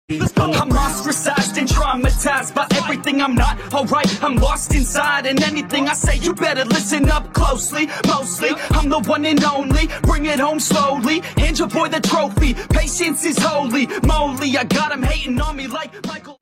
I'm ostracized and traumatized by everything I'm not alright. I'm lost inside, and anything I say you better listen up closely. Mostly, I'm the one and only. Bring it home slowly. Hand your boy the trophy. Patience is holy moly. I got him hating on me like Michael.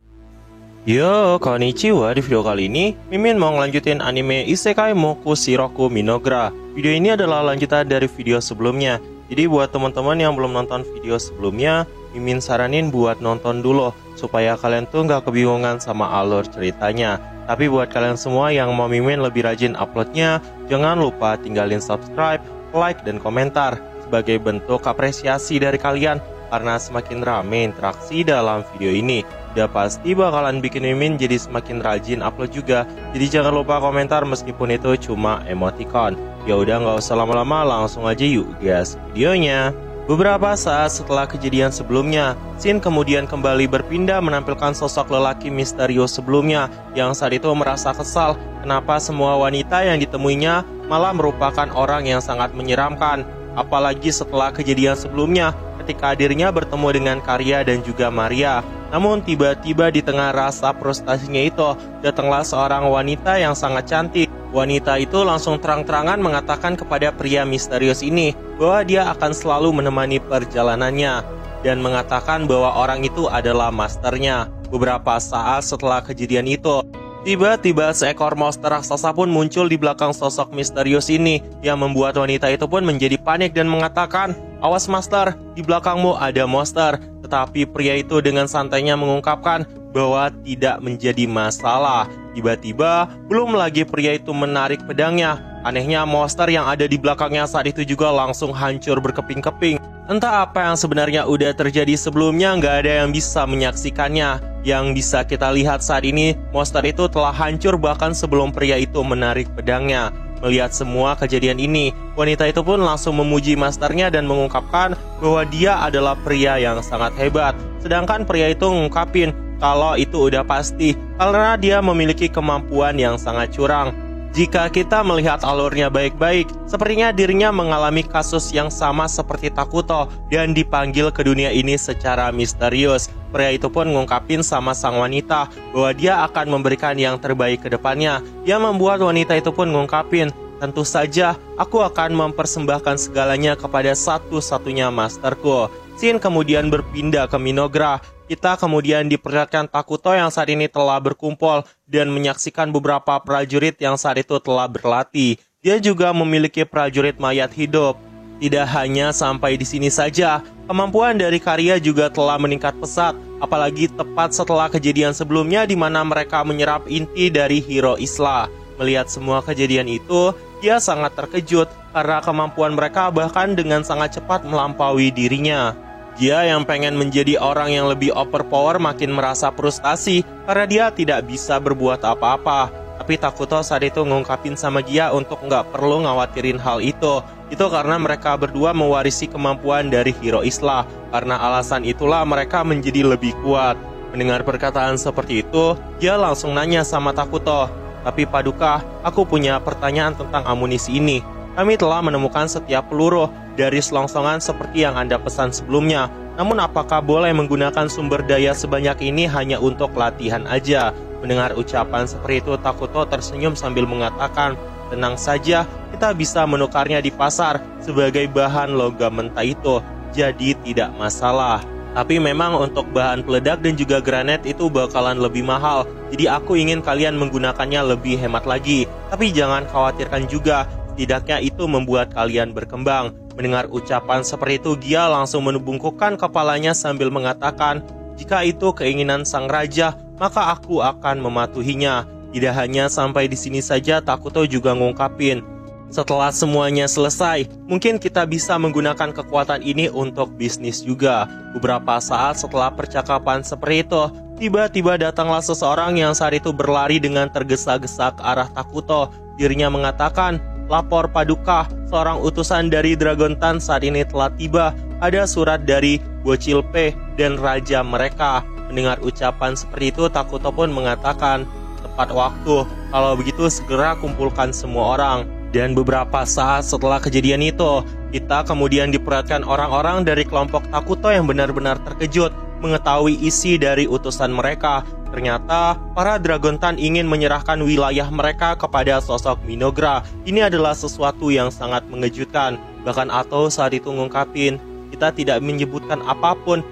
Yo, konnichiwa. Di video kali ini, Mimin mau ngelanjutin anime Isekai Moku Shiroku Minogra. Video ini adalah lanjutan dari video sebelumnya. Jadi buat teman-teman yang belum nonton video sebelumnya, Mimin saranin buat nonton dulu supaya kalian tuh nggak kebingungan sama alur ceritanya. Tapi buat kalian semua yang mau Mimin lebih rajin uploadnya, jangan lupa tinggalin subscribe, like, dan komentar sebagai bentuk apresiasi dari kalian. Karena semakin rame interaksi dalam video ini, udah pasti bakalan bikin Mimin jadi semakin rajin upload juga. Jadi jangan lupa komentar meskipun itu cuma emoticon. Ya udah nggak usah lama-lama, langsung aja yuk gas videonya. Beberapa saat setelah kejadian sebelumnya, Shin kemudian kembali berpindah menampilkan sosok lelaki misterius sebelumnya yang saat itu merasa kesal kenapa semua wanita yang ditemuinya malah merupakan orang yang sangat menyeramkan. Apalagi setelah kejadian sebelumnya ketika dirinya bertemu dengan Karya dan juga Maria. Namun tiba-tiba di tengah rasa frustasinya itu, datanglah seorang wanita yang sangat cantik. Wanita itu langsung terang-terangan mengatakan kepada pria misterius ini bahwa dia akan selalu menemani perjalanannya dan mengatakan bahwa orang itu adalah masternya. Beberapa saat setelah kejadian itu, tiba-tiba seekor monster raksasa pun muncul di belakang sosok misterius ini yang membuat wanita itu pun menjadi panik dan mengatakan, "Awas master, di belakangmu ada monster." Tetapi pria itu dengan santainya mengungkapkan bahwa tidak menjadi masalah. Tiba-tiba, belum lagi pria itu menarik pedangnya. Anehnya monster yang ada di belakangnya saat itu juga langsung hancur berkeping-keping. Entah apa yang sebenarnya udah terjadi sebelumnya, nggak ada yang bisa menyaksikannya. Yang bisa kita lihat saat ini, monster itu telah hancur bahkan sebelum pria itu menarik pedangnya. Melihat semua kejadian ini, wanita itu pun langsung memuji masternya dan mengungkapkan bahwa dia adalah pria yang sangat hebat. Sedangkan pria itu mengungkapin kalau itu udah pasti karena dia memiliki kemampuan yang sangat curang. Jika kita melihat alurnya baik-baik, sepertinya dirinya mengalami kasus yang sama seperti Takuto dan dipanggil ke dunia ini secara misterius. Pria itu pun ngungkapin sama sang wanita bahwa dia akan memberikan yang terbaik ke depannya. Yang membuat wanita itu pun ngungkapin, "Tentu saja, aku akan mempersembahkan segalanya kepada satu-satunya masterku." Shin kemudian berpindah ke Minogra. Kita kemudian diperlihatkan Takuto yang saat ini telah berkumpul dan menyaksikan beberapa prajurit yang saat itu telah berlatih. Dia juga memiliki prajurit mayat hidup. Tidak hanya sampai di sini saja, kemampuan dari Karya juga telah meningkat pesat, apalagi tepat setelah kejadian sebelumnya di mana mereka menyerap inti dari hero Isla. Melihat semua kejadian itu, dia sangat terkejut karena kemampuan mereka bahkan dengan sangat cepat melampaui dirinya. Dia yang pengen menjadi orang yang lebih overpower makin merasa frustasi karena dia tidak bisa berbuat apa-apa. Tapi Takuto saat itu ngungkapin sama dia untuk nggak perlu ngawatirin hal itu. Itu karena mereka berdua mewarisi kemampuan dari hero Isla. Karena alasan itulah mereka menjadi lebih kuat. Mendengar perkataan seperti itu, dia langsung nanya sama Takuto, "Tapi Paduka, aku punya pertanyaan tentang amunisi ini. Kami telah menemukan setiap peluru dari selongsongan seperti yang Anda pesan sebelumnya. Namun apakah boleh menggunakan sumber daya sebanyak ini hanya untuk latihan aja?" Mendengar ucapan seperti itu, Takuto tersenyum sambil mengatakan, "Tenang saja, kita bisa menukarnya di pasar sebagai bahan logam mentah itu. Jadi tidak masalah. Tapi memang untuk bahan peledak dan juga granat itu bakalan lebih mahal. Jadi aku ingin kalian menggunakannya lebih hemat lagi. Tapi jangan khawatirkan juga. Setidaknya itu membuat kalian berkembang." Mendengar ucapan seperti itu, Gia langsung membungkukkan kepalanya sambil mengatakan, "Jika itu keinginan sang raja, maka aku akan mematuhinya." Tidak hanya sampai di sini saja, Takuto juga ngungkapin, "Setelah semuanya selesai, mungkin kita bisa menggunakan kekuatan ini untuk bisnis juga." Beberapa saat setelah percakapan seperti itu, tiba-tiba datanglah seseorang yang saat itu berlari dengan tergesa-gesa ke arah Takuto. Dirinya mengatakan, "Lapor Paduka, seorang utusan dari Dragontan saat ini telah tiba. Ada surat dari Bocil P dan raja mereka." Mendengar ucapan seperti itu, Takuto pun mengatakan, "Tepat waktu, kalau begitu segera kumpulkan semua orang." Dan beberapa saat setelah kejadian itu, kita kemudian diperlihatkan orang-orang dari kelompok Takuto yang benar-benar terkejut mengetahui isi dari utusan mereka. Ternyata para Dragontan ingin menyerahkan wilayah mereka kepada sosok Minogra. Ini adalah sesuatu yang sangat mengejutkan. Bahkan Atau saat itu ngungkapin, kita tidak menyebutkan apapun.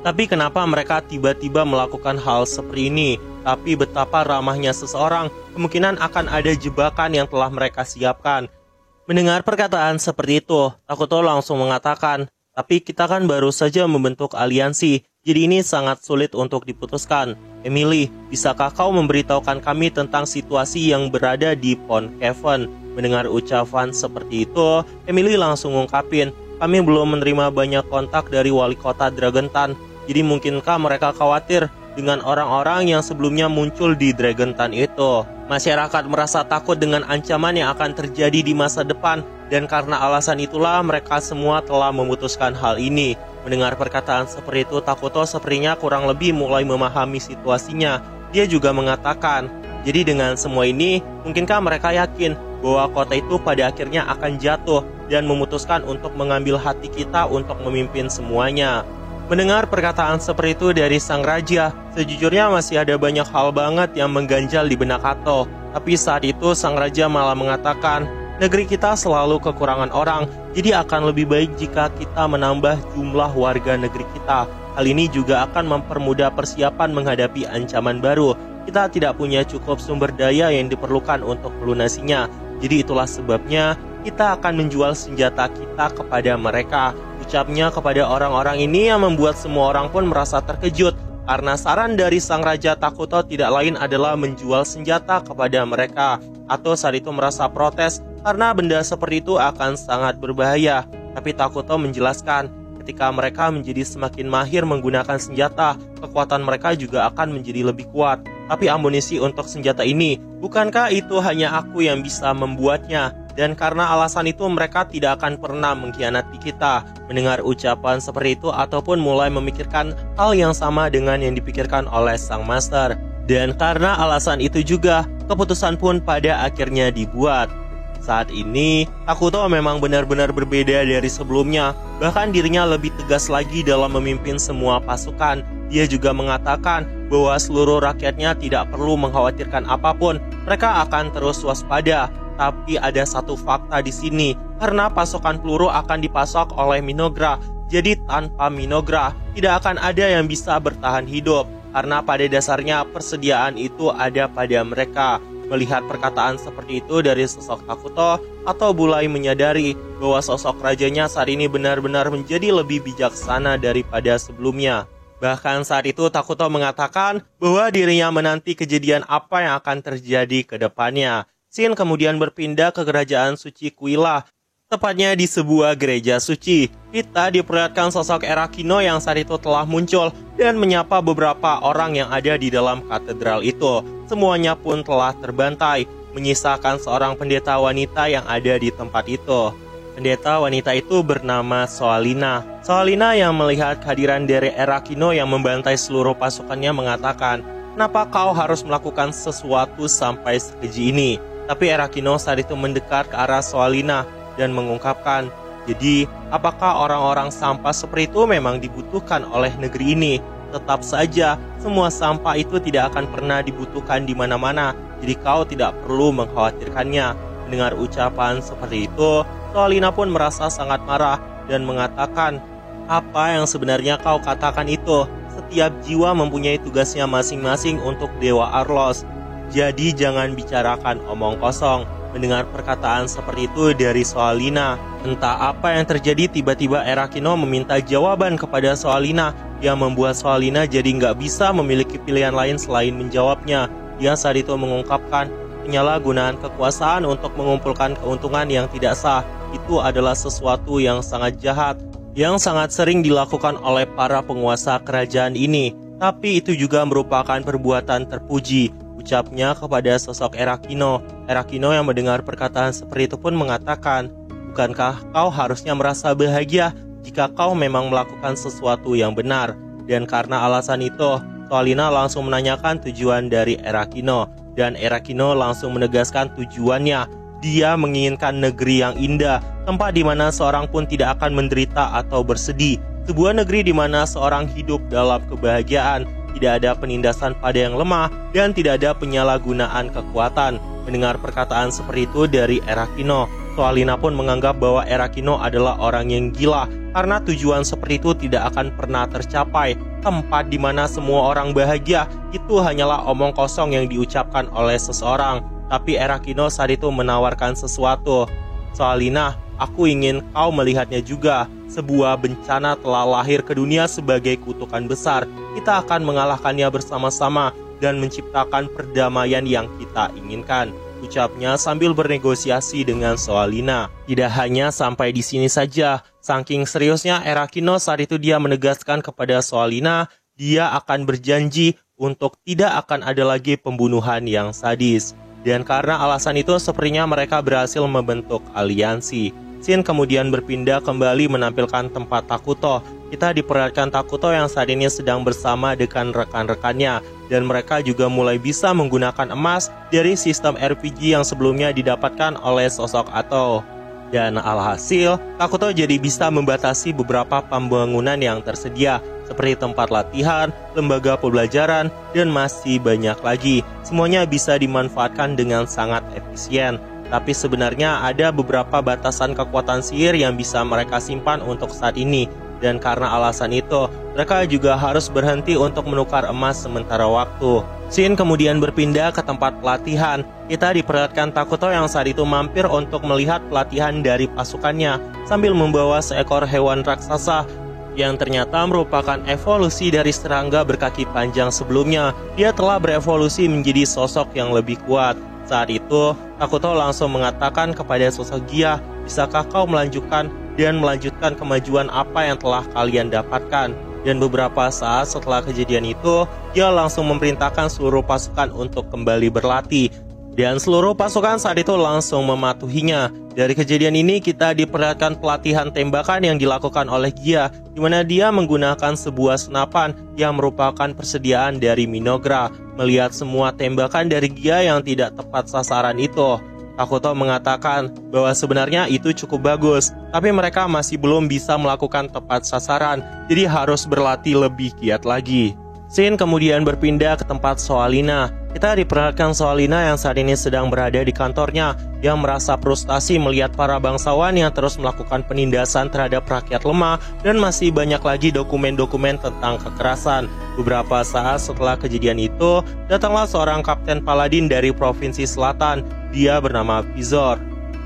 Tapi kenapa mereka tiba-tiba melakukan hal seperti ini? Tapi betapa ramahnya seseorang, kemungkinan akan ada jebakan yang telah mereka siapkan. Mendengar perkataan seperti itu, Takuto langsung mengatakan, tapi kita kan baru saja membentuk aliansi, jadi ini sangat sulit untuk diputuskan. Emily, bisakah kau memberitahukan kami tentang situasi yang berada di Pond Cavern? Mendengar ucapan seperti itu, Emily langsung ngungkapin, kami belum menerima banyak kontak dari wali kota Dragontan, jadi mungkinkah mereka khawatir dengan orang-orang yang sebelumnya muncul di Dragontan itu. Masyarakat merasa takut dengan ancaman yang akan terjadi di masa depan, dan karena alasan itulah mereka semua telah memutuskan hal ini. Mendengar perkataan seperti itu, Takuto sepertinya kurang lebih mulai memahami situasinya. Dia juga mengatakan, jadi dengan semua ini, mungkinkah mereka yakin bahwa kota itu pada akhirnya akan jatuh dan memutuskan untuk mengambil hati kita untuk memimpin semuanya. Mendengar perkataan seperti itu dari sang raja, sejujurnya masih ada banyak hal banget yang mengganjal di benak Atau. Tapi saat itu sang raja malah mengatakan, negeri kita selalu kekurangan orang, jadi akan lebih baik jika kita menambah jumlah warga negeri kita. Hal ini juga akan mempermudah persiapan menghadapi ancaman baru. Kita tidak punya cukup sumber daya yang diperlukan untuk melunasinya. Jadi itulah sebabnya kita akan menjual senjata kita kepada mereka. Ucapnya kepada orang-orang ini yang membuat semua orang pun merasa terkejut, karena saran dari sang raja Takuto tidak lain adalah menjual senjata kepada mereka. Atau saat itu merasa protes karena benda seperti itu akan sangat berbahaya. Tapi Takuto menjelaskan, ketika mereka menjadi semakin mahir menggunakan senjata, kekuatan mereka juga akan menjadi lebih kuat. Tapi amunisi untuk senjata ini, bukankah itu hanya aku yang bisa membuatnya? Dan karena alasan itu mereka tidak akan pernah mengkhianati kita. Mendengar ucapan seperti itu ataupun mulai memikirkan hal yang sama dengan yang dipikirkan oleh sang master. Dan karena alasan itu juga, keputusan pun pada akhirnya dibuat. Saat ini, Takuto memang benar-benar berbeda dari sebelumnya. Bahkan dirinya lebih tegas lagi dalam memimpin semua pasukan. Dia juga mengatakan bahwa seluruh rakyatnya tidak perlu mengkhawatirkan apapun. Mereka akan terus waspada. Tapi ada satu fakta di sini, karena pasukan peluru akan dipasok oleh Minogra. Jadi tanpa Minogra, tidak akan ada yang bisa bertahan hidup. Karena pada dasarnya persediaan itu ada pada mereka. Melihat perkataan seperti itu dari sosok Takuto, Atau mulai menyadari bahwa sosok rajanya saat ini benar-benar menjadi lebih bijaksana daripada sebelumnya. Bahkan saat itu Takuto mengatakan bahwa dirinya menanti kejadian apa yang akan terjadi ke depannya. Shin kemudian berpindah ke kerajaan suci Kuila, tepatnya di sebuah gereja suci. Kita diperlihatkan sosok Erakino yang saat itu telah muncul dan menyapa beberapa orang yang ada di dalam katedral itu. Semuanya pun telah terbantai, menyisakan seorang pendeta wanita yang ada di tempat itu. Pendeta wanita itu bernama Soalina. Soalina yang melihat kehadiran dari Erakino yang membantai seluruh pasukannya mengatakan, kenapa kau harus melakukan sesuatu sampai sekeji ini? Tapi Erakino saat itu mendekat ke arah Soalina dan mengungkapkan, jadi apakah orang-orang sampah seperti itu memang dibutuhkan oleh negeri ini? Tetap saja, semua sampah itu tidak akan pernah dibutuhkan di mana-mana, jadi kau tidak perlu mengkhawatirkannya. Mendengar ucapan seperti itu, Soalina pun merasa sangat marah dan mengatakan, apa yang sebenarnya kau katakan itu? Setiap jiwa mempunyai tugasnya masing-masing untuk Dewa Arlos. Jadi jangan bicarakan omong kosong. Mendengar perkataan seperti itu dari Soalina, entah apa yang terjadi, tiba-tiba Erakino meminta jawaban kepada Soalina yang membuat Soalina jadi nggak bisa memiliki pilihan lain selain menjawabnya. Dia saat itu mengungkapkan, penyalahgunaan kekuasaan untuk mengumpulkan keuntungan yang tidak sah itu adalah sesuatu yang sangat jahat, yang sangat sering dilakukan oleh para penguasa kerajaan ini. Tapi itu juga merupakan perbuatan terpuji, ucapnya kepada sosok Erakino. Erakino yang mendengar perkataan seperti itu pun mengatakan, bukankah kau harusnya merasa bahagia jika kau memang melakukan sesuatu yang benar? Dan karena alasan itu, Soalina langsung menanyakan tujuan dari Erakino. Dan Erakino langsung menegaskan tujuannya. Dia menginginkan negeri yang indah, tempat di mana seorang pun tidak akan menderita atau bersedih. sebuah negeri di mana seorang hidup dalam kebahagiaan, tidak ada penindasan pada yang lemah, dan tidak ada penyalahgunaan kekuatan. Mendengar perkataan seperti itu dari Erakino, Soalina pun menganggap bahwa Erakino adalah orang yang gila karena tujuan seperti itu tidak akan pernah tercapai. Tempat di mana semua orang bahagia itu hanyalah omong kosong yang diucapkan oleh seseorang. Tapi Erakino saat itu menawarkan sesuatu. Soalina, aku ingin kau melihatnya juga. Sebuah bencana telah lahir ke dunia sebagai kutukan besar. Kita akan mengalahkannya bersama-sama dan menciptakan perdamaian yang kita inginkan, ucapnya sambil bernegosiasi dengan Soalina. Tidak hanya sampai di sini saja, saking seriusnya Erakino saat itu dia menegaskan kepada Soalina, dia akan berjanji untuk tidak akan ada lagi pembunuhan yang sadis. Dan karena alasan itu sepertinya mereka berhasil membentuk aliansi. Shin kemudian berpindah kembali menampilkan tempat Takuto. Kita diperlihatkan Takuto yang saat ini sedang bersama dengan rekan-rekannya, dan mereka juga mulai bisa menggunakan emas dari sistem RPG yang sebelumnya didapatkan oleh sosok Ato. Dan alhasil, Takuto jadi bisa membatasi beberapa pembangunan yang tersedia, seperti tempat latihan, lembaga pembelajaran, dan masih banyak lagi. Semuanya bisa dimanfaatkan dengan sangat efisien. Tapi sebenarnya ada beberapa batasan kekuatan sihir yang bisa mereka simpan untuk saat ini. Dan karena alasan itu, mereka juga harus berhenti untuk menukar emas sementara waktu. Shin kemudian berpindah ke tempat pelatihan. Kita diperlihatkan Takuto yang saat itu mampir untuk melihat pelatihan dari pasukannya, sambil membawa seekor hewan raksasa yang ternyata merupakan evolusi dari serangga berkaki panjang sebelumnya. Dia telah berevolusi menjadi sosok yang lebih kuat. Saat itu, Takuto langsung mengatakan kepada sosok Gia, bisakah kau melanjutkan kemajuan apa yang telah kalian dapatkan? Dan beberapa saat setelah kejadian itu, dia langsung memerintahkan seluruh pasukan untuk kembali berlatih. Dan seluruh pasukan saat itu langsung mematuhinya. Dari kejadian ini kita diperlihatkan pelatihan tembakan yang dilakukan oleh Gia, di mana dia menggunakan sebuah senapan yang merupakan persediaan dari Minogra. Melihat semua tembakan dari Gia yang tidak tepat sasaran itu, Takuto mengatakan bahwa sebenarnya itu cukup bagus, tapi mereka masih belum bisa melakukan tepat sasaran, jadi harus berlatih lebih giat lagi. Shin kemudian berpindah ke tempat Soalina. Kita diperlihatkan Soalina yang saat ini sedang berada di kantornya, yang merasa frustasi melihat para bangsawan yang terus melakukan penindasan terhadap rakyat lemah, dan masih banyak lagi dokumen-dokumen tentang kekerasan. Beberapa saat setelah kejadian itu, datanglah seorang kapten paladin dari provinsi selatan. Dia bernama Vizor.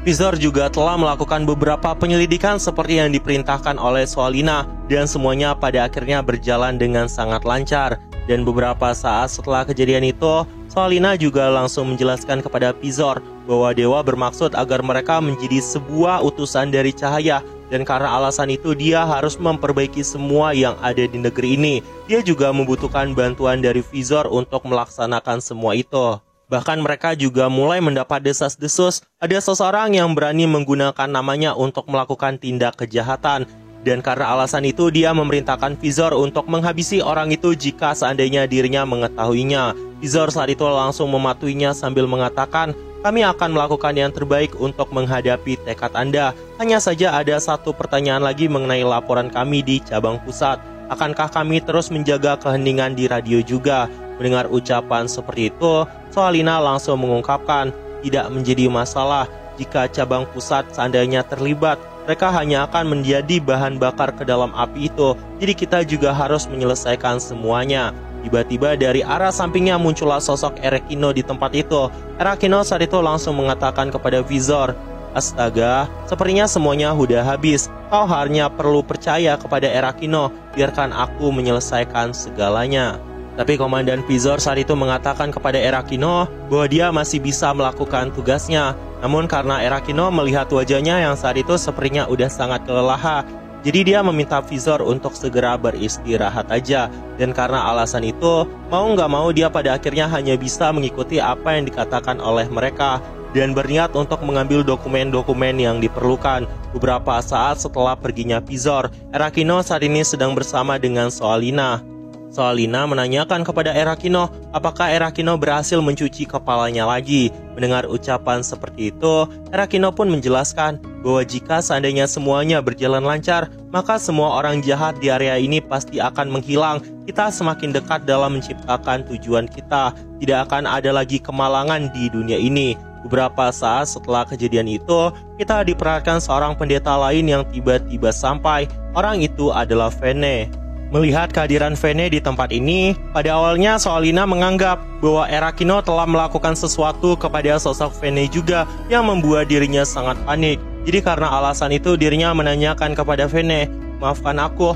Vizor juga telah melakukan beberapa penyelidikan seperti yang diperintahkan oleh Soalina, dan semuanya pada akhirnya berjalan dengan sangat lancar. Dan beberapa saat setelah kejadian itu, Soalina juga langsung menjelaskan kepada Vizor bahwa dewa bermaksud agar mereka menjadi sebuah utusan dari cahaya, dan karena alasan itu dia harus memperbaiki semua yang ada di negeri ini. Dia juga membutuhkan bantuan dari Vizor untuk melaksanakan semua itu. Bahkan mereka juga mulai mendapat desas-desus ada seseorang yang berani menggunakan namanya untuk melakukan tindak kejahatan. Dan karena alasan itu dia memerintahkan Vizor untuk menghabisi orang itu jika seandainya dirinya mengetahuinya. Vizor saat itu langsung mematuhinya sambil mengatakan, kami akan melakukan yang terbaik untuk menghadapi tekad Anda. Hanya saja ada satu pertanyaan lagi mengenai laporan kami di cabang pusat. Akankah kami terus menjaga keheningan di radio juga? Mendengar ucapan seperti itu, Soalina langsung mengungkapkan, tidak menjadi masalah jika cabang pusat seandainya terlibat. Mereka hanya akan menjadi bahan bakar ke dalam api itu. Jadi kita juga harus menyelesaikan semuanya. Tiba-tiba dari arah sampingnya muncullah sosok Erakino di tempat itu. Erakino saat itu langsung mengatakan kepada Vizor, astaga, sepertinya semuanya sudah habis. Kau hanya perlu percaya kepada Erakino. Biarkan aku menyelesaikan segalanya. Tapi Komandan Vizor saat itu mengatakan kepada Erakino bahwa dia masih bisa melakukan tugasnya. Namun karena Erakino melihat wajahnya yang saat itu sepertinya udah sangat kelelahan, jadi dia meminta Vizor untuk segera beristirahat aja. Dan karena alasan itu, mau nggak mau dia pada akhirnya hanya bisa mengikuti apa yang dikatakan oleh mereka dan berniat untuk mengambil dokumen-dokumen yang diperlukan. Beberapa saat setelah perginya Vizor, Erakino saat ini sedang bersama dengan Soalina. Soalina menanyakan kepada Erakino apakah Erakino berhasil mencuci kepalanya lagi. Mendengar ucapan seperti itu, Erakino pun menjelaskan, bahwa jika seandainya semuanya berjalan lancar, maka semua orang jahat di area ini pasti akan menghilang. Kita semakin dekat dalam menciptakan tujuan kita. Tidak akan ada lagi kemalangan di dunia ini. Beberapa saat setelah kejadian itu, kita diperhatikan seorang pendeta lain yang tiba-tiba sampai. Orang itu adalah Vene. Melihat kehadiran Vene di tempat ini, pada awalnya Soalina menganggap bahwa Erakino telah melakukan sesuatu kepada sosok Vene juga yang membuat dirinya sangat panik. Jadi karena alasan itu dirinya menanyakan kepada Vene, "Maafkan aku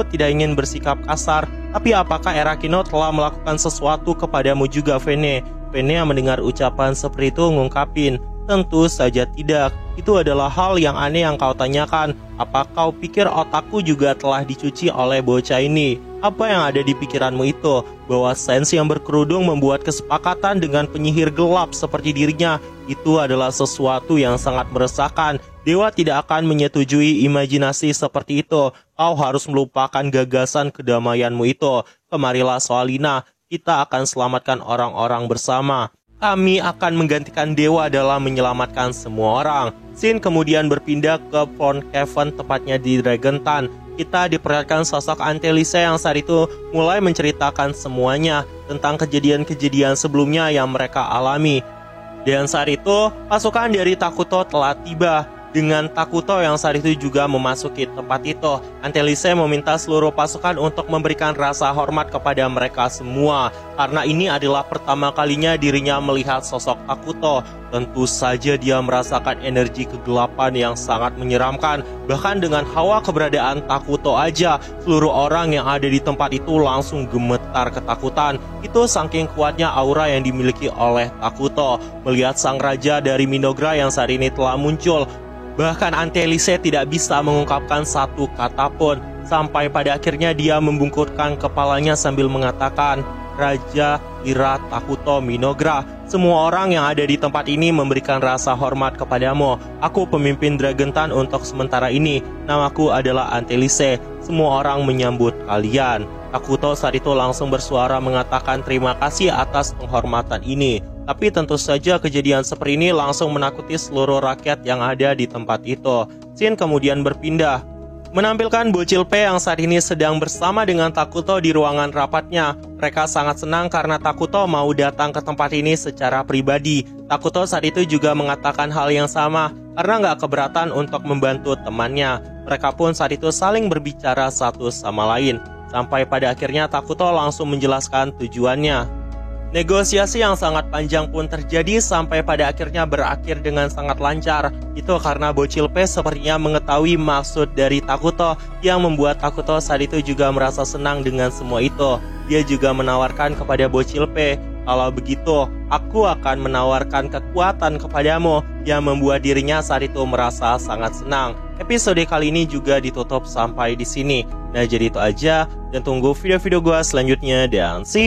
tidak ingin bersikap kasar, tapi apakah Erakino telah melakukan sesuatu kepadamu juga, Vene?" Vene yang mendengar ucapan seperti itu ngungkapin, "Tentu saja tidak. Itu adalah hal yang aneh yang kau tanyakan. Apa kau pikir otakku juga telah dicuci oleh bocah ini? Apa yang ada di pikiranmu itu? Bahwa Sens yang berkerudung membuat kesepakatan dengan penyihir gelap seperti dirinya. Itu adalah sesuatu yang sangat meresahkan. Dewa tidak akan menyetujui imajinasi seperti itu. Kau harus melupakan gagasan kedamaianmu itu. Kemarilah Soalina, kita akan selamatkan orang-orang bersama. Kami akan menggantikan dewa dalam menyelamatkan semua orang." Scene kemudian berpindah ke Front Cavern, tepatnya di Dragontan. Kita diperlihatkan sosok Antelise yang saat itu mulai menceritakan semuanya tentang kejadian-kejadian sebelumnya yang mereka alami. Dan saat itu, pasukan dari Takuto telah tiba. Dengan Takuto yang saat itu juga memasuki tempat itu, Antelise meminta seluruh pasukan untuk memberikan rasa hormat kepada mereka semua. Karena ini adalah pertama kalinya dirinya melihat sosok Takuto. Tentu saja dia merasakan energi kegelapan yang sangat menyeramkan. Bahkan dengan hawa keberadaan Takuto aja, seluruh orang yang ada di tempat itu langsung gemetar ketakutan. Itu saking kuatnya aura yang dimiliki oleh Takuto. Melihat sang raja dari Minogra yang saat ini telah muncul, bahkan Antelise tidak bisa mengungkapkan satu kata pun. Sampai pada akhirnya dia membungkukkan kepalanya sambil mengatakan, "Raja Ira Takuto Minogra, semua orang yang ada di tempat ini memberikan rasa hormat kepadamu. Aku pemimpin Dragontan untuk sementara ini. Namaku adalah Antelise. Semua orang menyambut kalian." Takuto saat itu langsung bersuara mengatakan terima kasih atas penghormatan ini. Tapi tentu saja kejadian seperti ini langsung menakuti seluruh rakyat yang ada di tempat itu. Scene kemudian berpindah, menampilkan bocil P yang saat ini sedang bersama dengan Takuto di ruangan rapatnya. Mereka sangat senang karena Takuto mau datang ke tempat ini secara pribadi. Takuto saat itu juga mengatakan hal yang sama karena nggak keberatan untuk membantu temannya. Mereka pun saat itu saling berbicara satu sama lain. Sampai pada akhirnya Takuto langsung menjelaskan tujuannya. Negosiasi yang sangat panjang pun terjadi sampai pada akhirnya berakhir dengan sangat lancar. Itu karena bocil P sepertinya mengetahui maksud dari Takuto, yang membuat Takuto saat itu juga merasa senang dengan semua itu. Dia juga menawarkan kepada bocil P, "Kalau begitu, aku akan menawarkan kekuatan kepadamu," yang membuat dirinya saat itu merasa sangat senang. Episode kali ini juga ditutup sampai di sini. Nah, jadi itu aja, dan tunggu video-video gue selanjutnya, dan see you.